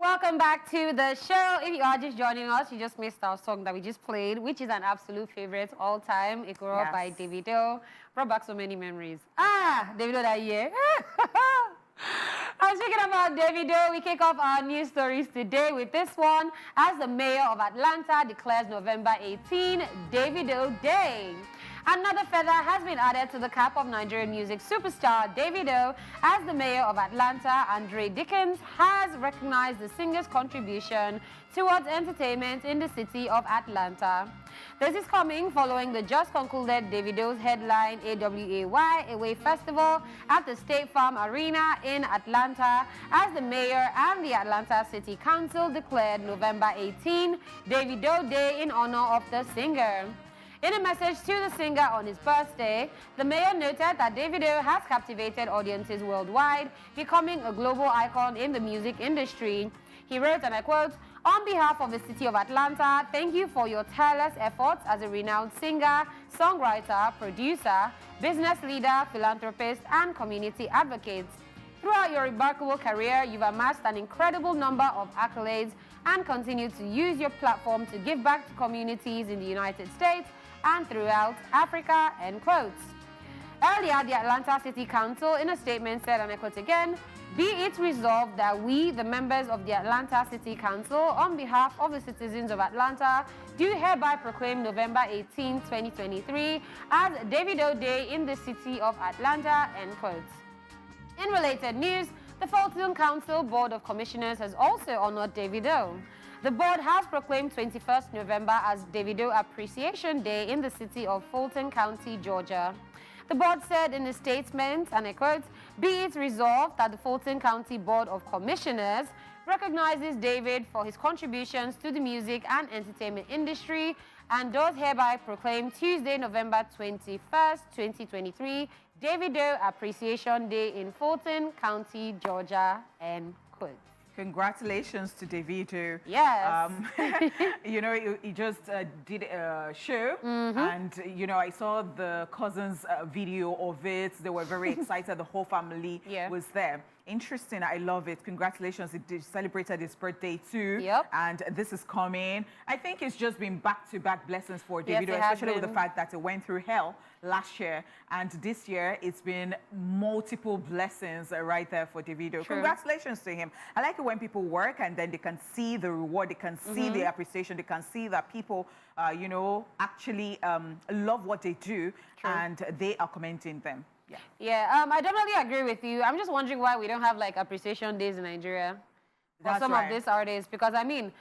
Welcome back to the show. If you are just joining us, you just missed our song that we just played, which is an absolute favorite all time, Ikoro by Davido. Brought back so many memories. Davido that year. I'm speaking about Davido. We kick off our news stories today with this one. As the mayor of Atlanta declares November 18 Davido Day. Another feather has been added to the cap of Nigerian music superstar Davido, as the mayor of Atlanta, Andre Dickens, has recognized the singer's contribution towards entertainment in the city of Atlanta. This is coming following the just concluded Davido's headline AWAY Away Festival at the State Farm Arena in Atlanta, as the mayor and the Atlanta City Council declared November 18 Davido Day in honor of the singer. In a message to the singer on his birthday, the mayor noted that Davido has captivated audiences worldwide, becoming a global icon in the music industry. He wrote, and I quote, "On behalf of the city of Atlanta, thank you for your tireless efforts as a renowned singer, songwriter, producer, business leader, philanthropist, and community advocate. Throughout your remarkable career, you've amassed an incredible number of accolades and continue to use your platform to give back to communities in the United States and throughout Africa," end quotes. Earlier, the Atlanta City Council, in a statement, said, and I quote again, "Be it resolved that we, the members of the Atlanta City Council, on behalf of the citizens of Atlanta, do hereby proclaim November 18, 2023 as Davido Day in the city of Atlanta," end quotes. In related news, the Fulton Council Board of Commissioners has also honored Davido. The board has proclaimed 21st November as Davido Appreciation Day in the city of Fulton County, Georgia. The board said in a statement, and I quote, "Be it resolved that the Fulton County Board of Commissioners recognizes David for his contributions to the music and entertainment industry and does hereby proclaim Tuesday, November 21st, 2023, Davido Appreciation Day in Fulton County, Georgia," end quote. Congratulations to Davido. Yes. You know, he just did a show, and, you know, I saw the cousins' video of it. They were very excited. The whole family was there. Interesting. I love it. Congratulations. He celebrated his birthday too. Yep. And this is coming. I think it's just been back-to-back blessings for Davido, especially with the fact that he went through hell last year. And this year, it's been multiple blessings right there for Davido. True. Congratulations to him. I like it when people work and then they can see the reward, they can see the appreciation, they can see that people, you know, actually love what they do. True. And they are commenting them. Yeah, I definitely agree with you. I'm just wondering why we don't have like appreciation days in Nigeria for some of these artists, because I mean,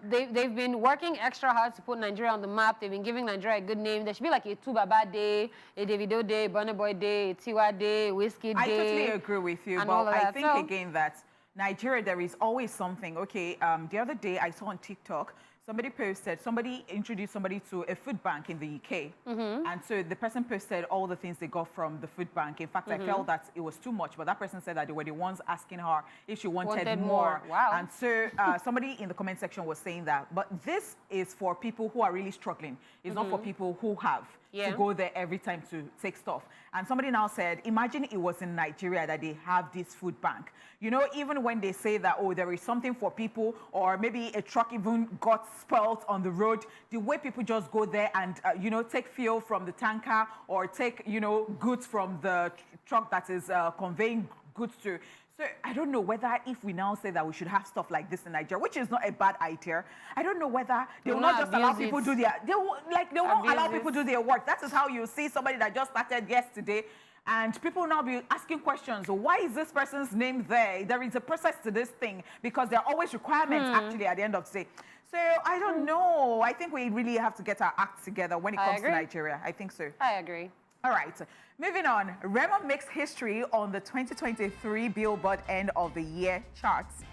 they've been working extra hard to put Nigeria on the map. They've been giving Nigeria a good name. There should be like a Tubaba Day, a Davido Day, Burna Boy Day, a Tiwa Day, Whiskey Day. I totally agree with you, but I think again that Nigeria, there is always something. Okay, the other day I saw on TikTok, somebody introduced somebody to a food bank in the UK. And so the person posted all the things they got from the food bank. In fact, I felt that it was too much, but that person said that they were the ones asking her if she wanted more. Wow. And so somebody in the comment section was saying that, but this is for people who are really struggling. It's not for people who have to go there every time to take stuff. And somebody now said, imagine it was in Nigeria that they have this food bank. You know, even when they say that, oh, there is something for people, or maybe a truck even got spoiled on the road, the way people just go there and, you know, take fuel from the tanker or take, you know, goods from the truck that is conveying goods to. So I don't know whether if we now say that we should have stuff like this in Nigeria, which is not a bad idea, I don't know whether they will not just allow people do their, they won't allow people do their work. That is how you see somebody that just started yesterday, and people will now be asking questions. Why is this person's name there? There is a process to this thing, because there are always requirements actually at the end of the day. So I don't know. I think we really have to get our act together when it comes to Nigeria. I think so. I agree. All right, moving on. Rema makes history on the 2023 Billboard End of the Year charts.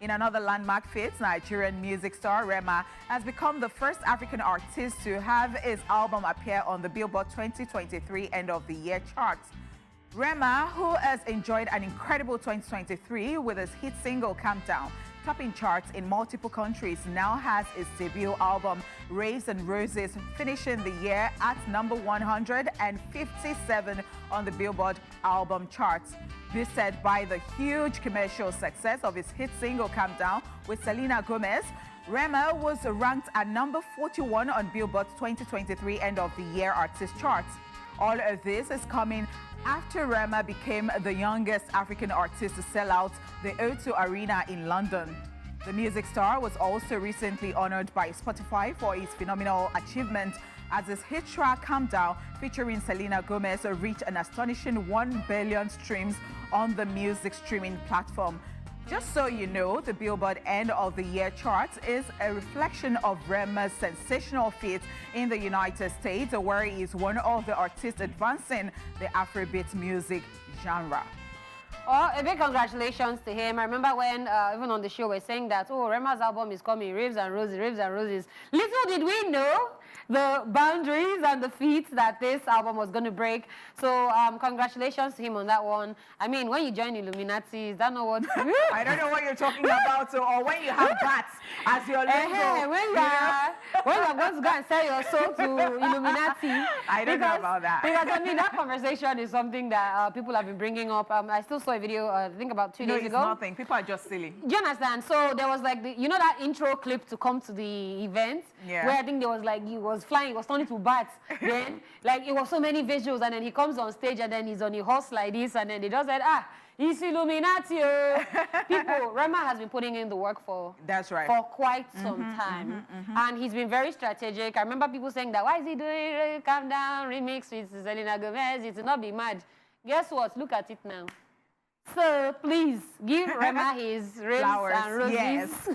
In another landmark feat, Nigerian music star Rema has become the first African artist to have his album appear on the Billboard 2023 End of the Year charts. Rema, who has enjoyed an incredible 2023 with his hit single Countdown, topping charts in multiple countries, now has his debut album Rays and Roses finishing the year at number 157 on the Billboard album charts. Boosted by the huge commercial success of his hit single Calm Down with Selena Gomez, Rema was ranked at number 41 on Billboard's 2023 End of the Year Artist Chart. All of this is coming after Rema became the youngest African artist to sell out the O2 Arena in London. The music star was also recently honored by Spotify for his phenomenal achievement as his hit track Calm Down featuring Selena Gomez reached an astonishing 1 billion streams on the music streaming platform. Just so you know, the Billboard End of the Year chart is a reflection of Rema's sensational feat in the United States, where he is one of the artists advancing the Afrobeat music genre. Oh, a big congratulations to him. I remember when, even on the show, we're saying that, oh, Rema's album is coming, Raves and Roses, Raves and Roses. Little did we know the boundaries and the feats that this album was going to break. So, congratulations to him on that one. I mean, when you join Illuminati, is that not what? I don't know what you're talking about, or when you have bats as your logo. When you're going to go and sell your soul to Illuminati. I don't know about that. Because, I mean, that conversation is something that people have been bringing up. I still saw a video, I think about 2 days ago. No, it's nothing. People are just silly. Do you understand? So there was like, you know that intro clip to come to the event? Yeah. Where I think there was like, he was flying, he was turning to bats. Then, like, it was so many visuals, and then he comes on stage, and then he's on a horse like this, and then they just said, it's Illuminati. People, Rema has been putting in the work for quite some time. And he's been very strategic. I remember people saying that, why is he doing Calm Down remix with Selena Gomez? It's not be mad. Guess what? Look at it now. So please give Rema his flowers and roses. Yes,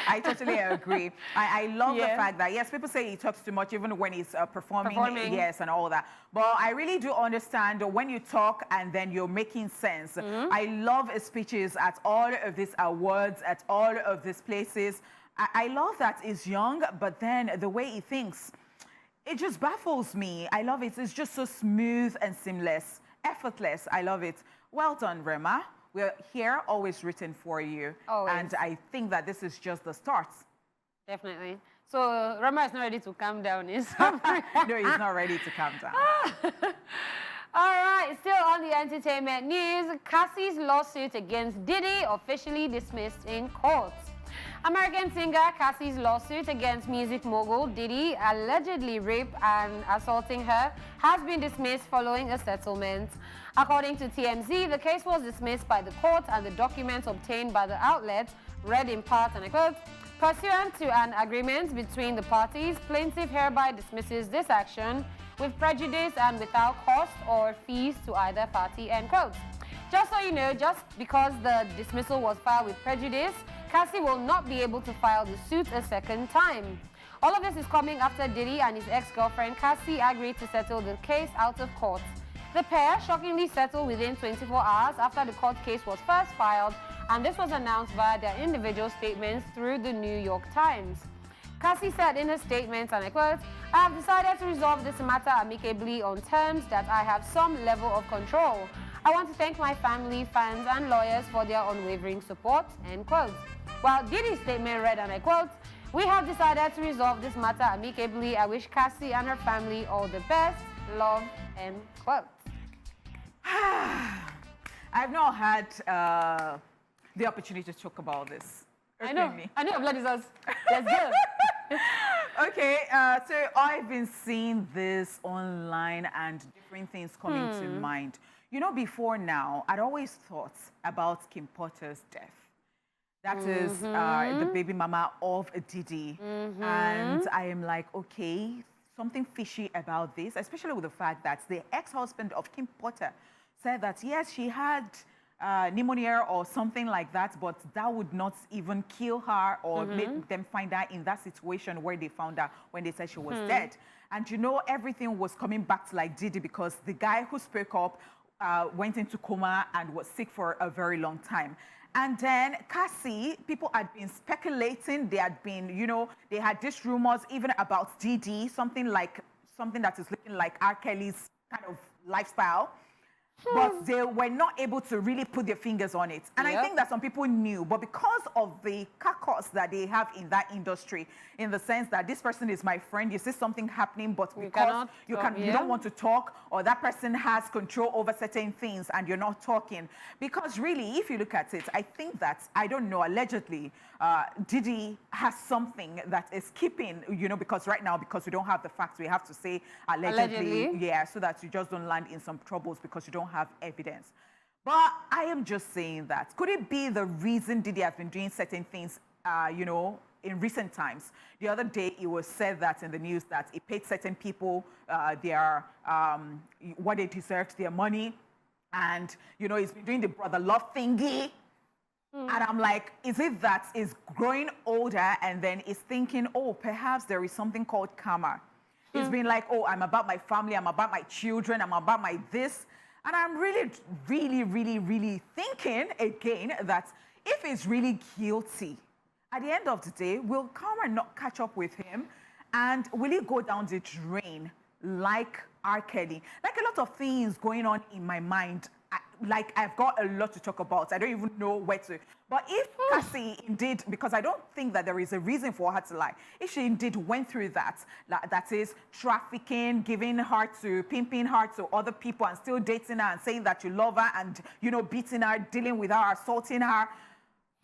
I totally agree. I love the fact that, yes, people say he talks too much even when he's performing, yes, and all that. But I really do understand when you talk and then you're making sense. I love his speeches at all of these awards, at all of these places. I love that he's young, but then the way he thinks, it just baffles me. I love it. It's just so smooth and seamless, effortless. I love it. Well done, Rema. We're here, always rooting for you. Always. And I think that this is just the start. Definitely. So Rema is not ready to calm down, is he? No, he's not ready to calm down. All right, still on the entertainment news, Cassie's lawsuit against Diddy officially dismissed in court. American singer Cassie's lawsuit against music mogul Diddy, allegedly raping and assaulting her, has been dismissed following a settlement. According to TMZ, the case was dismissed by the court, and the documents obtained by the outlet read in part, and I quote, "Pursuant to an agreement between the parties, plaintiff hereby dismisses this action with prejudice and without cost or fees to either party," end quote. Just so you know, just because the dismissal was filed with prejudice, Cassie will not be able to file the suit a second time. All of this is coming after Diddy and his ex-girlfriend Cassie agreed to settle the case out of court. The pair shockingly settled within 24 hours after the court case was first filed, and this was announced via their individual statements through the New York Times. Cassie said in her statement, and I quote, "I have decided to resolve this matter amicably on terms that I have some level of control. I want to thank my family, fans, and lawyers for their unwavering support," end quote. While Diddy's statement read, and I quote, "We have decided to resolve this matter amicably. I wish Cassie and her family all the best. Love," end quote. I've not had the opportunity to talk about this. I know your blood is us. Let's go. Okay, so I've been seeing this online and different things coming to mind. You know, before now, I'd always thought about Kim Porter's death. That is the baby mama of Diddy. And I am like, okay, something fishy about this, especially with the fact that the ex-husband of Kim Porter said that, yes, she had pneumonia or something like that, but that would not even kill her or make them find her in that situation where they found her when they said she was dead. And you know, everything was coming back to like Diddy because the guy who spoke up went into coma and was sick for a very long time. And then Cassie, people had been speculating, they had been, you know, they had these rumors even about Diddy, something that is looking like R. Kelly's kind of lifestyle. but they were not able to really put their fingers on it. And I think that some people knew, but because of the caucus that they have in that industry, in the sense that this person is my friend, you see something happening, but because you don't want to talk, or that person has control over certain things and you're not talking. Because really, if you look at it, I think that, I don't know, allegedly, Diddy has something that is keeping, you know, because right now, because we don't have the facts, we have to say allegedly, yeah, so that you just don't land in some troubles because you don't have evidence. But I am just saying that, could it be the reason Diddy has been doing certain things, you know, in recent times? The other day, it was said that in the news that he paid certain people their, what they deserved, their money. And, you know, he's been doing the brother love thingy. And I'm like, is it that he's growing older and then he's thinking, oh, perhaps there is something called karma. It's been like, oh, I'm about my family, I'm about my children, I'm about my this. And I'm really, really, really, really thinking again that if he's really guilty, at the end of the day, will karma not catch up with him? And will he go down the drain like R. Kelly? Like, a lot of things going on in my mind. Like, I've got a lot to talk about. I don't even know where to. But if Cassie indeed, because I don't think that there is a reason for her to lie, if she indeed went through that, that is trafficking, giving her to, pimping her to other people and still dating her and saying that you love her and, you know, beating her, dealing with her, assaulting her.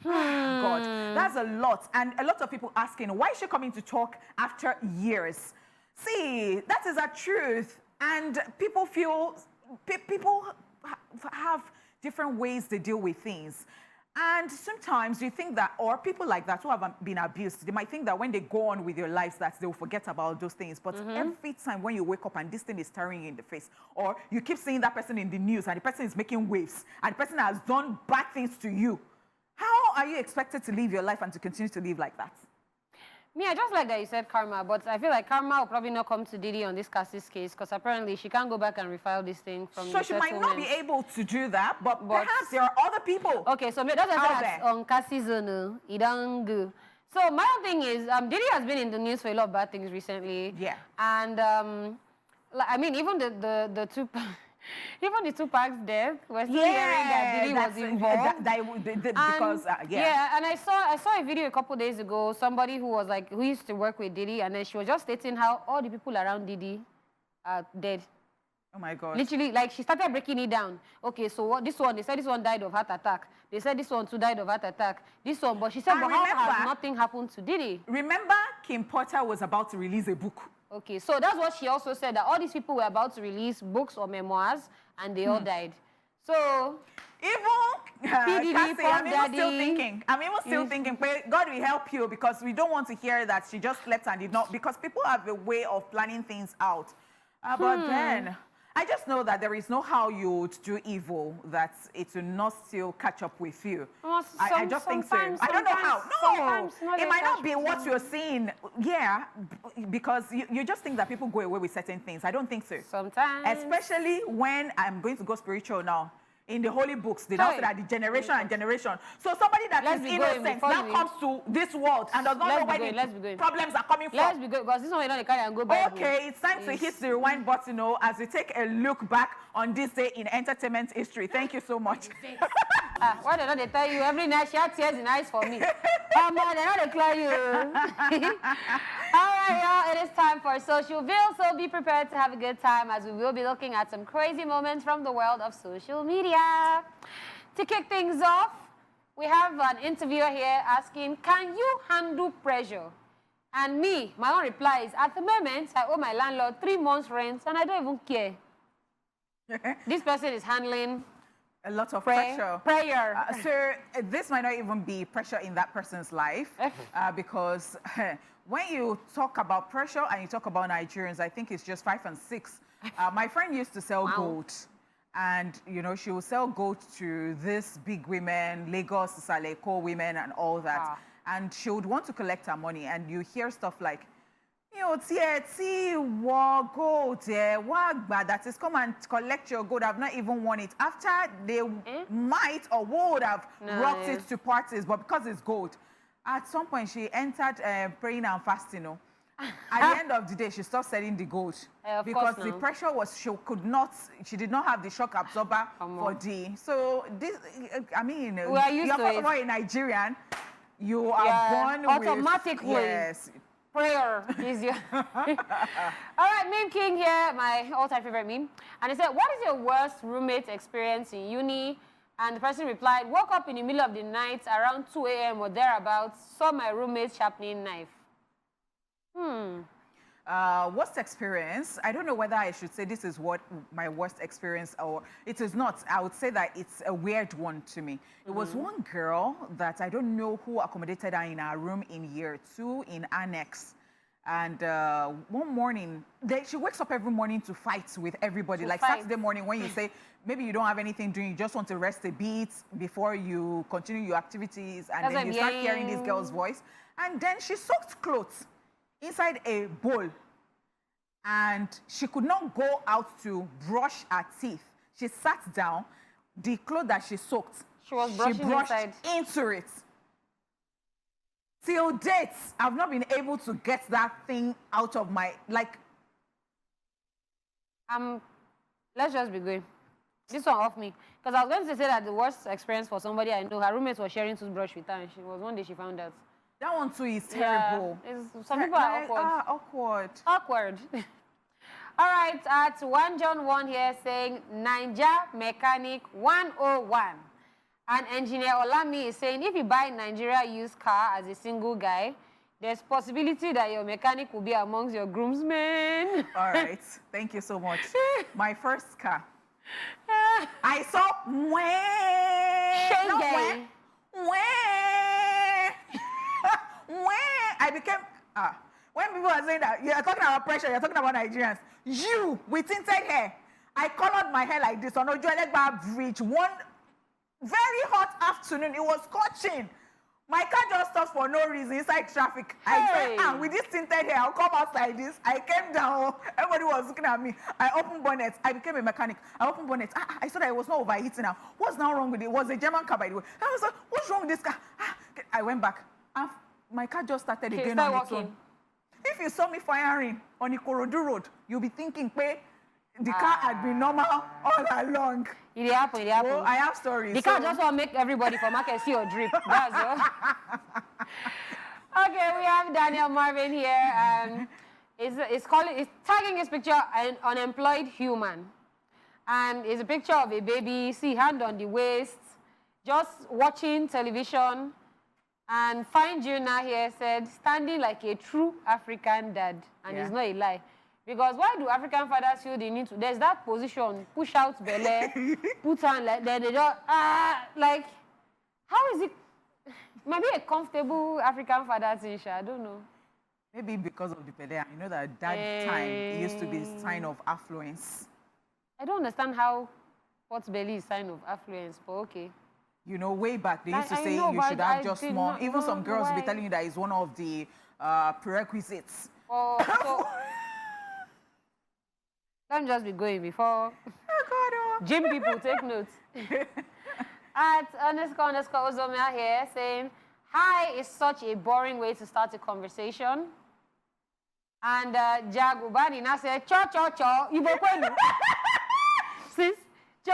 God, that's a lot. And a lot of people asking, why is she coming to talk after years? See, that is a truth. And people feel, people have different ways they deal with things. And sometimes you think that, or people like that who have been abused, they might think that when they go on with their lives that they'll forget about those things. But every time when you wake up and this thing is staring you in the face, or you keep seeing that person in the news and the person is making waves and the person has done bad things to you, how are you expected to live your life and to continue to live like that? Me, I just like that you said karma, but I feel like karma will probably not come to Diddy on this Cassie's case because apparently she can't go back and refile this thing from the So she might not be able to do that, but perhaps there are other people. Okay, so that's on Cassie's own. It don't go. So my own thing is, Diddy has been in the news for a lot of bad things recently. Yeah. And I mean, even the two. Even the Tupac's death, we're still hearing that Diddy was involved. Because, yeah, and I saw a video a couple days ago, somebody who was like, who used to work with Diddy, and then she was just stating how all the people around Diddy are dead. Oh my God. Literally, like, she started breaking it down. Okay, so what, this one, they said this one died of heart attack. They said this one too died of heart attack. This one, but she said, but how has nothing happened to Diddy? Remember, Kim Porter was about to release a book. Okay, so that's what she also said, that all these people were about to release books or memoirs, and they all died. So, even Cassie, I'm even still thinking, God will help you, because we don't want to hear that she just slept and did not, because people have a way of planning things out. But then, I just know that there is no how you would do evil that it will not still catch up with you. I just think so. I don't know how. No, it might not be what you're seeing. Yeah, because you just think that people go away with certain things. I don't think so. Sometimes. Especially when I'm going to go spiritual now. In the holy books, they now say that the generation and generation. So somebody that is innocent now comes to this world and does not know where the problems are coming from. Let's be good, because this one we don't carry and go back. Okay, it's time to hit the rewind button, as we take a look back on this day in entertainment history. Thank you so much. Why don't they tell you every night she had tears in eyes for me? Oh man, they don't declare you. All right, y'all, it is time for Social Bill, so be prepared to have a good time as we will be looking at some crazy moments from the world of social media. To kick things off, we have an interviewer here asking, can you handle pressure? And me, my own reply is, at the moment, I owe my landlord 3 months' rent, and I don't even care. This person is handling a lot of pressure. So this might not even be pressure in that person's life, because when you talk about pressure and you talk about Nigerians, I think it's just 5 and 6. My friend used to sell gold. And, you know, she will sell gold to these big women, Lagos, Saleko women and all that. And she would want to collect her money. And you hear stuff like, you know, gold, that is, come and collect your gold. I've not even won it. After they might or would have rocked it to parties, but because it's gold. At some point, she entered praying and fasting, At the end of the day, she stopped selling the gold because the pressure was she did not have the shock absorber for D. So this, I mean, you're first of all a Nigerian. You are born automatically. With, yes. Prayer is your... All right, Meme King here, my all-time favorite meme. And he said, what is your worst roommate experience in uni? And the person replied, woke up in the middle of the night around 2 a.m. or thereabouts, saw my roommate sharpening knife. Worst experience? I don't know whether I should say this is what my worst experience or it is not. I would say that it's a weird one to me. It was one girl that I don't know who accommodated her in our room in year 2 in Annex. And one morning, she wakes up every morning to fight with everybody. Saturday morning when you say, maybe you don't have anything doing, you just want to rest a bit before you continue your activities. And then you start hearing this girl's voice. And then she soaked clothes inside a bowl. And she could not go out to brush her teeth. She sat down. The clothes that she soaked, she brushed inside. Into it. Till date, I've not been able to get that thing out of my, let's just be going. This one off me. Because I was going to say that the worst experience for somebody I know, her roommates were sharing toothbrush with her, and one day she found out. That one too is terrible. Some people are awkward. Awkward. Awkward. All right, at 1 John 1 here saying, Ninja Mechanic 101. And Engineer Olami is saying, if you buy Nigeria used car as a single guy, there's possibility that your mechanic will be amongst your groomsmen. All right, thank you so much. My first car. I saw I became when people are saying that you're talking about pressure, you're talking about Nigerians. You with tinted hair. I colored my hair like this on Ojuelegba Bridge one very hot afternoon. It was scorching. My car just stopped for no reason inside traffic. I said, with this tinted hair, I'll come out like this. I came down. Everybody was looking at me. I opened bonnet. I became a mechanic. I opened bonnet. I saw that it was not overheating now. What's now wrong with it? It was a German car, by the way. I was like, what's wrong with this car? I went back. My car just started again on its own. If you saw me firing on Ikorodu Road, you'll be thinking, the car had been normal all along. It happened. Well, I have stories. The car just want to make everybody from market see your drip. That's all. Okay, we have Daniel Marvin here. And he's tagging his picture an unemployed human. And it's a picture of a baby, see, hand on the waist, just watching television. And Fine Juna here said, standing like a true African dad. And it's not a lie. Because why do African fathers feel the need to? There's that position, push out belly, put on like then they don't, how is it? Maybe a comfortable African father thing, I don't know. Maybe because of the belly. You know that time it used to be a sign of affluence. I don't understand how pot belly is a sign of affluence, but okay. You know, way back, they used to say you should have just more. Even some girls will be telling you that it's one of the prerequisites. So let me just be going before. Gym people, take notes. At _ Ozomia here saying, hi is such a boring way to start a conversation. And Jagubani now said, cho, Ibo kwenu. Sis, cho.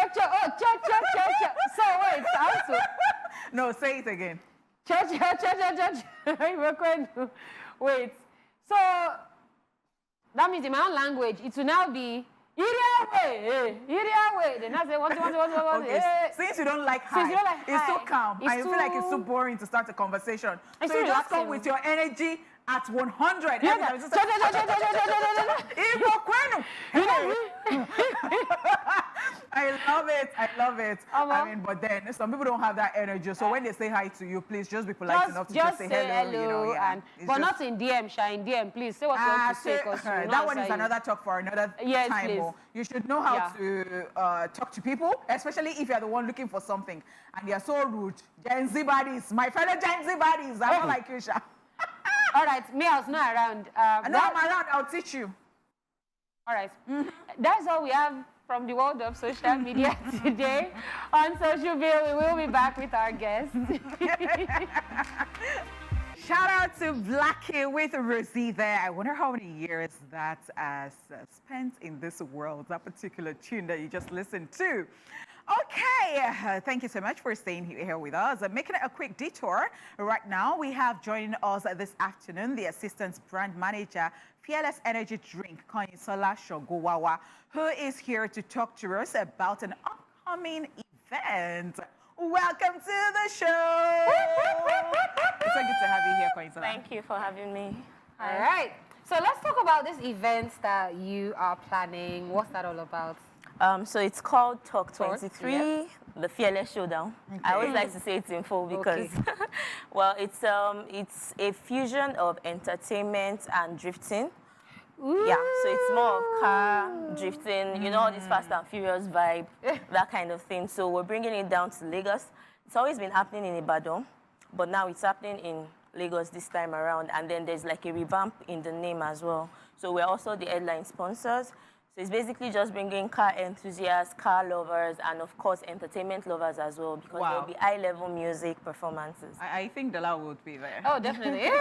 So wait, also. No, say it again. Cho. Ibo kwenu. Wait. So that means in my own language, it will now be Iriawe. Then I say, what? Okay. Since you don't like hi, it's so calm. I feel like it's so boring to start a conversation. So you just come with your energy at 100. I love it. I mean, but then some people don't have that energy. So when they say hi to you, please just be polite enough to just say hello. You know, but not in DM, Sha. In DM, please say what you want to say. That one is another talk for another time. Please. You should know how to talk to people, especially if you're the one looking for something and they're so rude. Gen Z buddies, my fellow Gen Z buddies, I'm not like you, Sha. All right, me, I was not around. No, I'm around. I'll teach you. All right. That's all we have from the world of social media today. On Social Bill, we will be back with our guests. Shout out to Blackie with Rosie there. I wonder how many years that has spent in this world, that particular tune that you just listened to. Okay, thank you so much for staying here with us. Making a quick detour. Right now, we have joining us this afternoon the Assistant Brand Manager, Fearless Energy Drink, Konyisola Shogowawa, who is here to talk to us about an upcoming event. Welcome to the show. It's so good to have you here, Konyisola. Thank you for having me. Hi. All right. So let's talk about this event that you are planning. What's that all about? So it's called Talk 23, yep. the Fearless Showdown. Okay. I always like to say it's in full because, well, it's a fusion of entertainment and drifting. Ooh. Yeah, so it's more of car drifting, you know, all this Fast and Furious vibe, that kind of thing. So we're bringing it down to Lagos. It's always been happening in Ibadan, but now it's happening in Lagos this time around. And then there's like a revamp in the name as well. So we're also the headline sponsors. So it's basically just bringing car enthusiasts, car lovers, and of course entertainment lovers as well, because there'll be high-level music performances. I think Dala would be there. Oh, definitely. You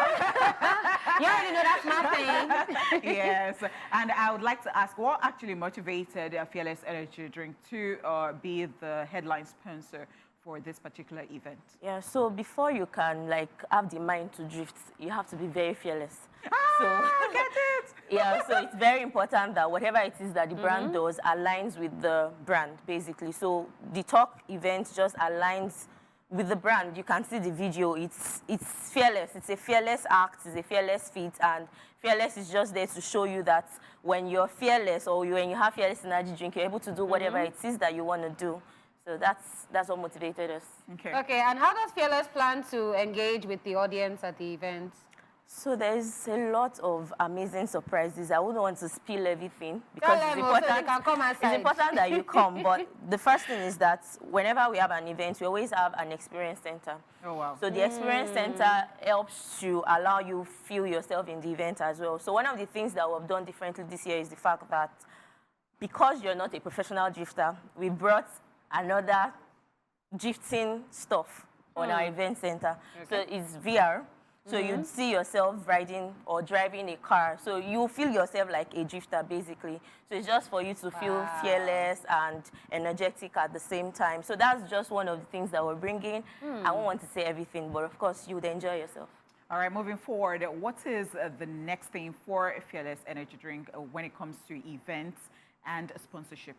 already know that's my thing. Yes, and I would like to ask, what actually motivated Fearless Energy Drink to be the headline sponsor for this particular event? Yeah, so before you can have the mind to drift, you have to be very fearless. I get it. Yeah, so it's very important that whatever it is that the brand does aligns with the brand, basically. So the Talk event just aligns with the brand. You can see the video. It's fearless. It's a fearless act. It's a fearless feat. And fearless is just there to show you that when you're fearless or when you have fearless energy drink, you're able to do whatever it is that you want to do. So that's what motivated us. Okay, and how does Fearless plan to engage with the audience at the event? So there's a lot of amazing surprises. I wouldn't want to spill everything because it's important that you come. But the first thing is that whenever we have an event, we always have an experience center. Oh, wow. So the experience center helps to allow you feel yourself in the event as well. So one of the things that we've done differently this year is the fact that because you're not a professional drifter, we brought another drifting stuff on our event center. So it's VR. So you'd see yourself riding or driving a car. So you feel yourself like a drifter, basically. So it's just for you to feel fearless and energetic at the same time. So that's just one of the things that we're bringing. I won't want to say everything, but of course, you would enjoy yourself. All right, moving forward, what is the next thing for Fearless Energy Drink when it comes to events and sponsorship?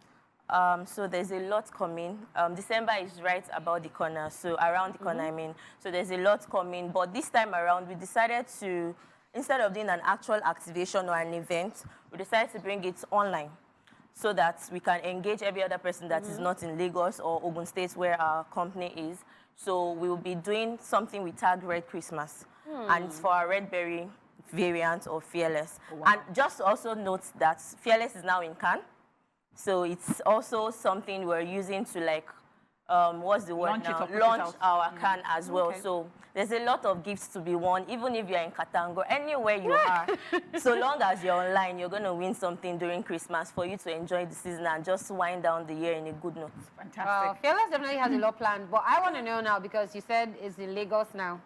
So there's a lot coming. December is right about the corner, so around the corner, I mean. So there's a lot coming, but this time around, we decided to, instead of doing an actual activation or an event, we decided to bring it online so that we can engage every other person that is not in Lagos or Ogun State where our company is. So we will be doing something we tagged Red Christmas, and it's for our Red Berry variant of Fearless. Wow. And just also note that Fearless is now in Cannes. So it's also something we're using to what's the word now? Launch our can as well. Okay. So there's a lot of gifts to be won, even if you're in Katango, anywhere you are. So long as you're online, you're going to win something during Christmas for you to enjoy the season and just wind down the year in a good note. Fantastic. Fearless definitely has a lot planned, but I want to know now, because you said it's in Lagos now.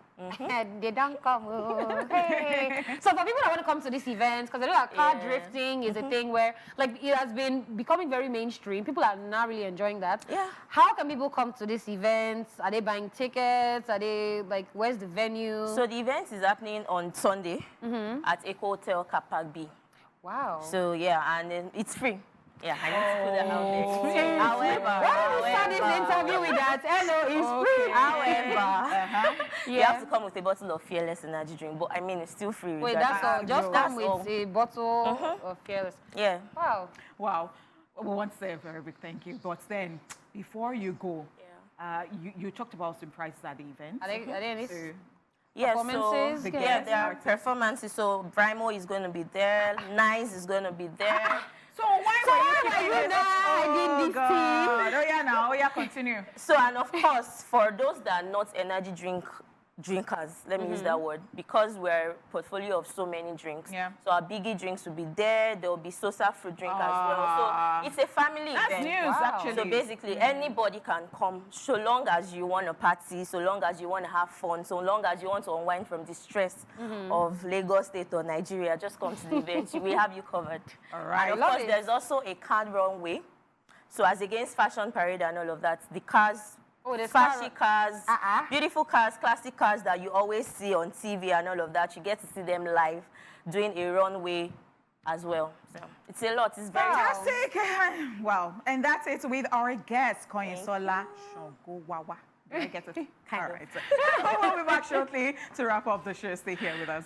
They don't come. Oh, hey. So for people that want to come to this event, because I know that car drifting is a thing where it has been becoming very mainstream. People are not really enjoying that. Yeah. How can people come to this event? Are they buying tickets? Are they where's the venue? So the event is happening on Sunday at Eco Hotel Car Park B. Wow. So yeah, and then it's free. Yeah, I need to put that out there. However, why did you start this interview with that? Hello, it's free. However, you have to come with a bottle of Fearless energy drink. But I mean, it's still free. Wait, that's all. Just come with a bottle of Fearless. Yeah. Wow. Wow. We want to say a very big thank you. But then, before you go, you talked about some prizes at the event. Are they any performances? So, there are performances. So Brimo is going to be there. Nice is going to be there. So why were you know I did this thing? Oh yeah, now continue. So, and of course, for those that are not energy drink drinkers, let me use that word, because we're a portfolio of so many drinks. Yeah. So our biggie drinks will be there. There will be Sosa fruit drink as well. So it's a family That's event. news, actually. So basically, anybody can come, so long as you want to party, so long as you want to have fun, so long as you want to unwind from the stress of Lagos State or Nigeria, just come to the event. We have you covered. All right. And of course, there's also a card runway. So as against fashion parade and all of that, the cars, flashy cars, beautiful cars, classic cars that you always see on TV and all of that, you get to see them live doing a runway as well. So it's a lot. It's very fantastic. Wow. And that's it with our guest, Koinsola Shogowawa. Did I get it? All right. We'll be back shortly to wrap up the show. Stay here with us.